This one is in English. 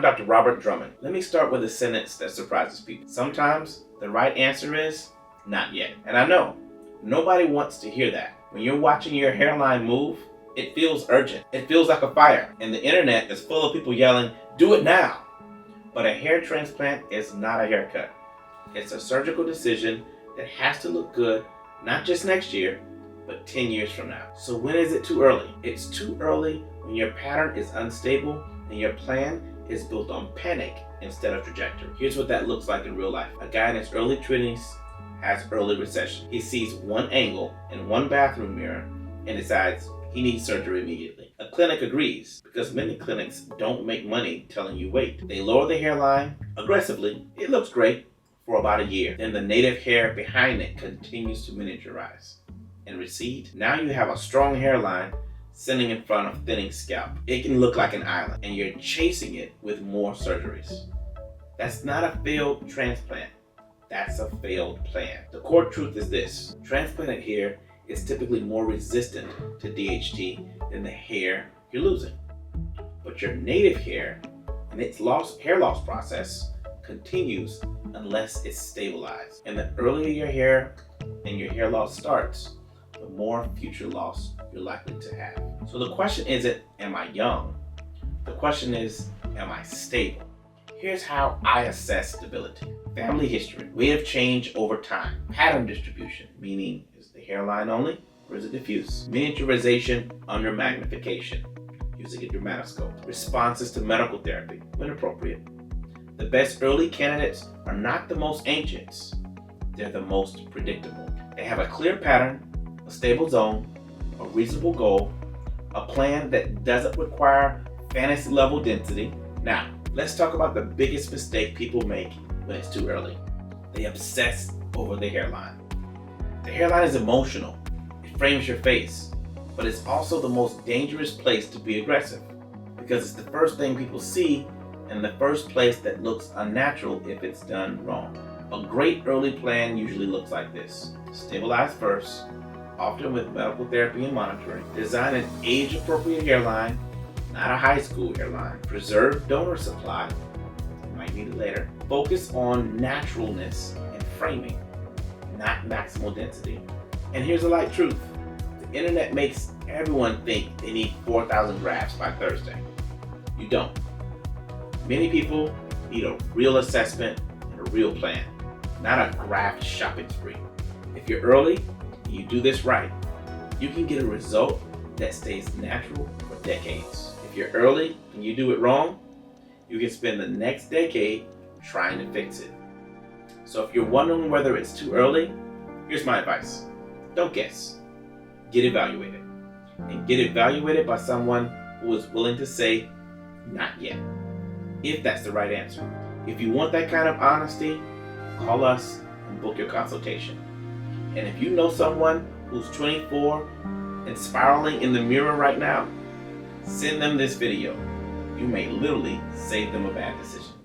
Dr. Robert Drummond. Let me start with a sentence that surprises people. Sometimes the right answer is not yet. And I know nobody wants to hear that. When you're watching your hairline move, it feels urgent. It feels like a fire. And the internet is full of people yelling, "Do it now." But a hair transplant is not a haircut. It's a surgical decision that has to look good, not just next year, but 10 years from now. So when is it too early? It's too early when your pattern is unstable and your plan is built on panic instead of trajectory. Here's what that looks like in real life. A guy in his early 20s has early recession. He sees one angle in one bathroom mirror and decides he needs surgery immediately. A clinic agrees because many clinics don't make money telling you wait. They lower the hairline aggressively. It looks great for about a year. Then the native hair behind it continues to miniaturize and recede. Now you have a strong hairline sitting in front of thinning scalp. It can look like an island and you're chasing it with more surgeries. That's not a failed transplant. That's a failed plan. The core truth is this: transplanted hair is typically more resistant to DHT than the hair you're losing. But your native hair and its hair loss process continues unless it's stabilized. And the earlier your hair and your hair loss starts, the more future loss you're likely to have. So the question isn't, am I young? The question is, am I stable? Here's how I assess stability. Family history, rate of change over time. Pattern distribution, meaning is the hairline only or is it diffuse? Miniaturization under magnification, using a dermatoscope. Responses to medical therapy, when appropriate. The best early candidates are not the most ancient, they're the most predictable. They have a clear pattern, a stable zone, a reasonable goal, a plan that doesn't require fantasy level density. Now, let's talk about the biggest mistake people make when it's too early. They obsess over the hairline. The hairline is emotional. It frames your face, but it's also the most dangerous place to be aggressive because it's the first thing people see and the first place that looks unnatural if it's done wrong. A great early plan usually looks like this. Stabilize first, often with medical therapy and monitoring. Design an age-appropriate hairline, not a high school hairline. Preserve donor supply, you might need it later. Focus on naturalness and framing, not maximal density. And here's a light truth. The internet makes everyone think they need 4,000 grafts by Thursday. You don't. Many people need a real assessment and a real plan, not a graft shopping spree. If you're early and you do this right, you can get a result that stays natural for decades. If you're early and you do it wrong, you can spend the next decade trying to fix it. So if you're wondering whether it's too early, here's my advice. Don't guess. Get evaluated. And get evaluated by someone who is willing to say, not yet, if that's the right answer. If you want that kind of honesty, call us and book your consultation. And if you know someone who's 24 and spiraling in the mirror right now, send them this video. You may literally save them a bad decision.